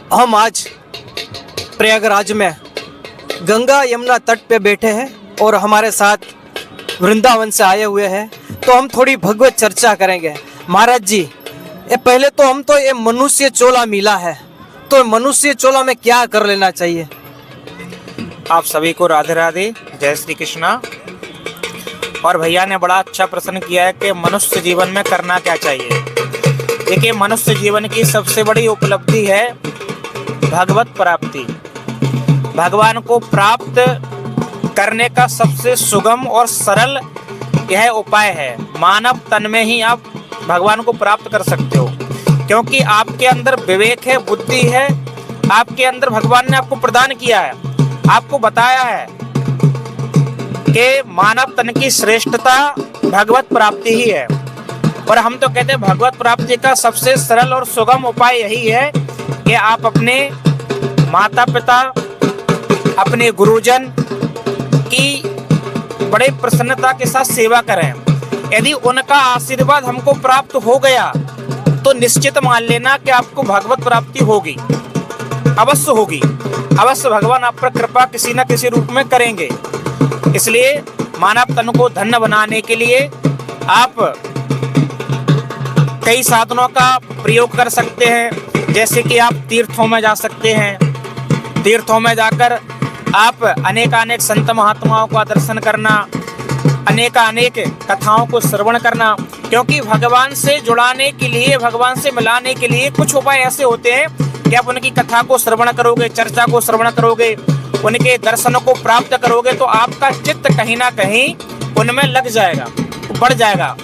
हम आज प्रयागराज में गंगा यमुना तट पे बैठे हैं और हमारे साथ वृंदावन से आए हुए हैं, तो हम थोड़ी भगवत चर्चा करेंगे। महाराज जी, ये पहले तो हम तो ये मनुष्य चोला मिला है, तो मनुष्य चोला में क्या कर लेना चाहिए? आप सभी को राधे राधे, जय श्री कृष्णा। और भैया ने बड़ा अच्छा प्रश्न किया है कि मनुष्य जीवन में करना क्या चाहिए। देखिए, मनुष्य जीवन की सबसे बड़ी उपलब्धि है भगवत प्राप्ति। भगवान को प्राप्त करने का सबसे सुगम और सरल यह उपाय है। मानव तन में ही आप भगवान को प्राप्त कर सकते हो, क्योंकि आपके अंदर विवेक है, बुद्धि है, आपके अंदर भगवान ने आपको प्रदान किया है, आपको बताया है कि मानव तन की श्रेष्ठता भगवत प्राप्ति ही है। और हम तो कहते हैं भगवत प्राप्ति का सबसे सरल और सुगम उपाय यही है कि आप अपने माता पिता, अपने गुरुजन की बड़े प्रसन्नता के साथ सेवा करें। यदि उनका आशीर्वाद हमको प्राप्त हो गया तो निश्चित मान लेना कि आपको भगवत प्राप्ति होगी, अवश्य होगी। अवश्य भगवान आप पर कृपा किसी न किसी रूप में करेंगे। इसलिए मानव तन को धन्य बनाने के लिए आप कई साधनों का प्रयोग कर सकते हैं। जैसे कि आप तीर्थों में जा सकते हैं। तीर्थों में जाकर आप अनेकानेक संत महात्माओं का दर्शन करना, अनेकानेक कथाओं को श्रवण करना, क्योंकि भगवान से जुड़ाने के लिए, भगवान से मिलाने के लिए कुछ उपाय ऐसे होते हैं कि आप उनकी कथा को श्रवण करोगे, चर्चा को श्रवण करोगे, उनके दर्शनों को प्राप्त करोगे तो आपका चित्त कहीं ना कहीं उनमें लग जाएगा, बढ़ जाएगा।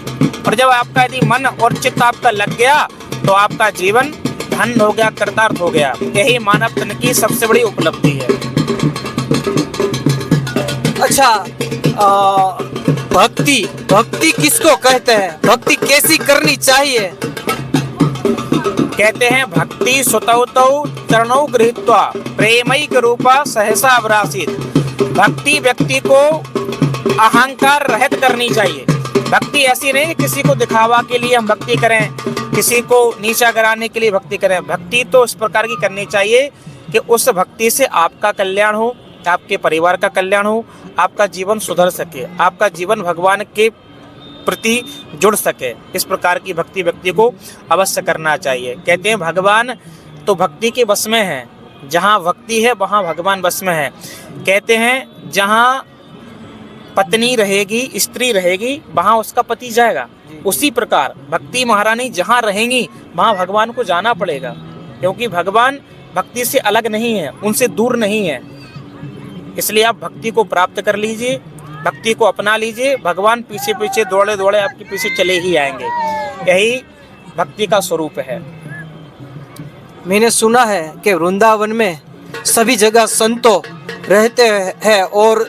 और जब आपका यदि मन और चित्त आपका लग गया तो आपका जीवन धन्य हो गया, कृतार्थ हो गया। यही मानव तन की सबसे बड़ी उपलब्धि है। अच्छा, भक्ति किसको कहते हैं? भक्ति कैसी करनी चाहिए? कहते हैं भक्ति सुतौ तौ चरणौ गृहीत्वा प्रेमैक रूपा सहसा अवरासित। भक्ति व्यक्ति को अहंकार रहित करनी चाहिए। भक्ति ऐसी नहीं कि किसी को दिखावा के लिए हम भक्ति करें, किसी को नीचा गिराने के लिए भक्ति करें। भक्ति तो इस प्रकार की करनी चाहिए कि उस भक्ति से आपका कल्याण हो, आपके परिवार का कल्याण हो, आपका जीवन सुधर सके, आपका जीवन भगवान के प्रति जुड़ सके। इस प्रकार की भक्ति व्यक्ति को अवश्य करना चाहिए। कहते हैं भगवान तो भक्ति के बस में है, जहाँ भक्ति है वहाँ भगवान बस में है। कहते हैं जहाँ पत्नी रहेगी, स्त्री रहेगी, वहाँ उसका पति जाएगा। उसी प्रकार भक्ति महारानी जहाँ रहेंगी वहाँ भगवान को जाना पड़ेगा, क्योंकि भगवान भक्ति से अलग नहीं है, उनसे दूर नहीं है। इसलिए आप भक्ति को प्राप्त कर लीजिए, भक्ति को अपना लीजिए। भगवान पीछे पीछे दौड़े दौड़े आपके पीछे चले ही आएंगे। यही भक्ति का स्वरूप है। मैंने सुना है कि वृंदावन में सभी जगह संतों रहते हैं, और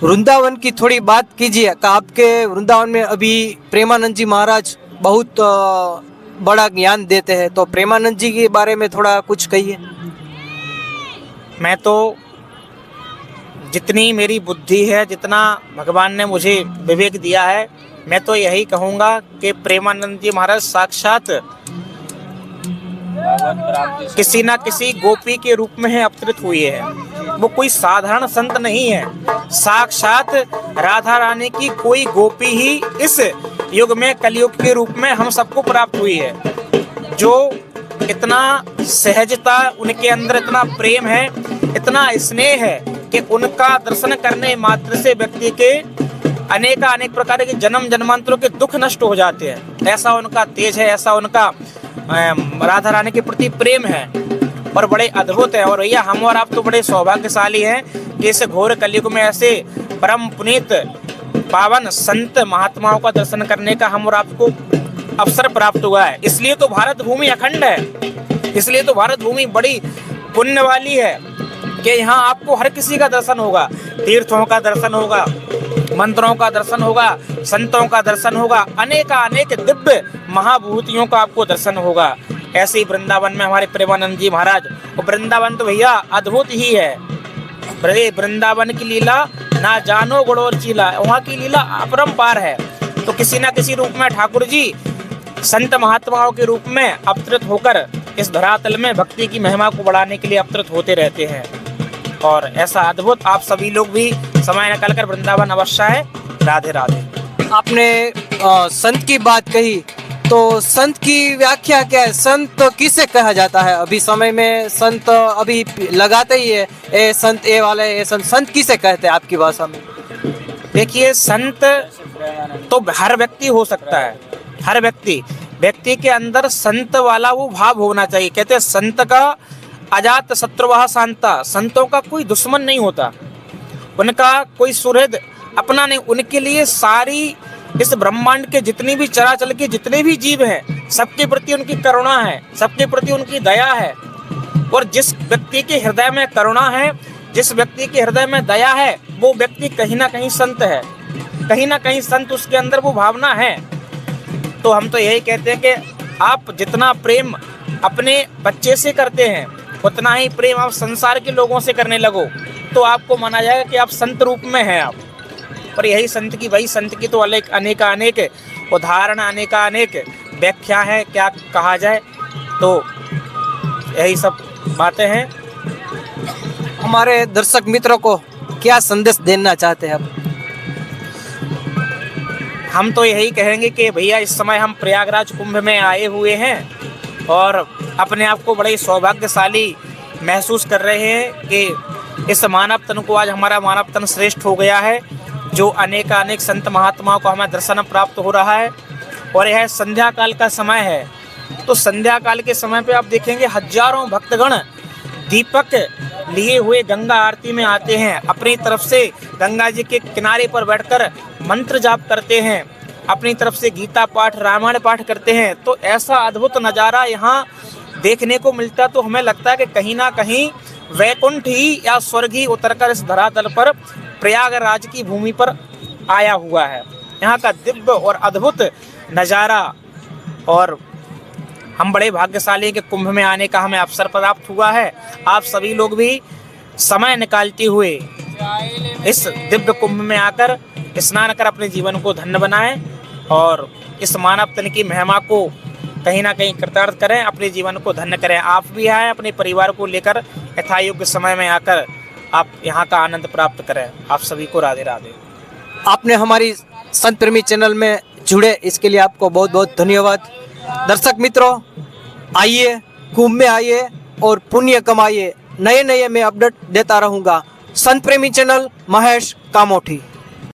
वृंदावन की थोड़ी बात कीजिए कि आपके वृंदावन में अभी प्रेमानंद जी महाराज बहुत बड़ा ज्ञान देते हैं, तो प्रेमानंद जी के बारे में थोड़ा कुछ कहिए। मैं तो जितनी मेरी बुद्धि है, जितना भगवान ने मुझे विवेक दिया है, मैं तो यही कहूँगा कि प्रेमानंद जी महाराज साक्षात किसी ना किसी गोपी के रूप में है अवतरित हुए हैं। वो कोई साधारण संत नहीं है, साक्षात राधा रानी की कोई गोपी ही इस युग में, कलयुग के रूप में हम सबको प्राप्त हुई है। जो इतना सहजता, उनके अंदर इतना प्रेम है, इतना स्नेह है कि उनका दर्शन करने मात्र से व्यक्ति के अनेक प्रकार के जन्म जन्मांतरों के दुख नष्ट हो जाते हैं। ऐसा उनका तेज है, ऐसा उनका राधा रानी के प्रति प्रेम है, और बड़े अद्भुत है। और भैया हम और आप तो बड़े सौभाग्यशाली हैं कि इस घोर कलयुग में ऐसे परम पुनीत पावन संत महात्माओं का दर्शन करने का हम और आपको अवसर प्राप्त हुआ है। इसलिए तो भारत भूमि अखंड है, इसलिए तो भारत भूमि बड़ी पुण्य वाली है कि यहाँ आपको हर किसी का दर्शन होगा। तीर्थों का दर्शन होगा, मंदिरों का दर्शन होगा, संतों का दर्शन होगा, अनेक दिव्य महाभूतियों का आपको दर्शन होगा। ऐसे ही वृंदावन में हमारे प्रेमानंद जी महाराज, और वृंदावन तो भैया अद्भुत ही है। वृंदावन की लीला ना जानो गुण और चीला, वहाँ की लीला अपरंपार है। तो किसी ना किसी रूप में ठाकुर जी संत महात्माओं के रूप में अवतरित होकर इस धरातल में भक्ति की महिमा को बढ़ाने के लिए अवतरित होते रहते हैं। और ऐसा अद्भुत आप सभी लोग भी समय निकाल कर वृंदावन अवश्य है। राधे राधे। आपने संत की बात कही, तो संत की व्याख्या क्या है? संत किसे कहा जाता है? अभी समय में संत अभी लगाते ही है, ए संत ए वाले, ए संत। संत किसे कहते हैं आपकी भाषा में? देखिए, संत तो हर व्यक्ति हो सकता है। हर व्यक्ति के अंदर संत वाला वो भाव होना चाहिए। कहते हैं संत का अजात शत्रुवः शांता। संतों का कोई दुश्मन नहीं होता, उनका कोई सुहृद अपना नहीं। उनके लिए सारी इस ब्रह्मांड के जितनी भी चराचर के जितने भी जीव हैं, सबके प्रति उनकी करुणा है, सबके प्रति उनकी दया है। और जिस व्यक्ति के हृदय में करुणा है, जिस व्यक्ति के हृदय में दया है, वो व्यक्ति कहीं ना कहीं संत है। कहीं ना कहीं संत उसके अंदर वो भावना है। तो हम तो यही कहते हैं कि आप जितना प्रेम अपने बच्चे से करते हैं, उतना ही प्रेम आप संसार के लोगों से करने लगो, तो आपको माना जाएगा कि आप संत रूप में हैं आप। पर यही संत की, वही संत की तो अनेक उदाहरण, अनेक व्याख्या है, क्या कहा जाए। तो यही सब बातें हैं। हमारे दर्शक मित्रों को क्या संदेश देना चाहते हैं आप? हम तो यही कहेंगे कि भैया इस समय हम प्रयागराज कुंभ में आए हुए हैं और अपने आप को बड़े सौभाग्यशाली महसूस कर रहे हैं कि इस मानव तन को आज हमारा मानव तन श्रेष्ठ हो गया है, जो अनेक संत महात्माओं को हमें दर्शन प्राप्त हो रहा है। और यह संध्या काल का समय है, तो संध्या काल के समय पे आप देखेंगे हजारों भक्तगण दीपक लिए हुए गंगा आरती में आते हैं। अपनी तरफ से गंगा जी के किनारे पर बैठकर मंत्र जाप करते हैं, अपनी तरफ से गीता पाठ, रामायण पाठ करते हैं। तो ऐसा अद्भुत नज़ारा यहाँ देखने को मिलता, तो हमें लगता है कि कहीं ना कहीं वैकुंठ ही या स्वर्ग ही उतरकर इस धरातल पर प्रयागराज की भूमि पर आया हुआ है। यहाँ का दिव्य और अद्भुत नज़ारा, और हम बड़े भाग्यशाली के कुंभ में आने का हमें अवसर प्राप्त हुआ है। आप सभी लोग भी समय निकालते हुए इस दिव्य कुंभ में आकर स्नान कर अपने जीवन को धन्य बनाएं और इस मानव तन की महिमा को कहीं ना कहीं कृतार्थ करें, अपने जीवन को धन्य करें। आप भी आए अपने परिवार को लेकर, यथायोग्य समय में आकर आप यहाँ का आनंद प्राप्त करें। आप सभी को राधे राधे। आपने हमारी संत प्रेमी चैनल में जुड़े, इसके लिए आपको बहुत बहुत धन्यवाद। दर्शक मित्रों, आइए कुंभ में आइए और पुण्य कमाइए। नए मैं अपडेट देता रहूँगा। संत प्रेमी चैनल, महेश कामोठी।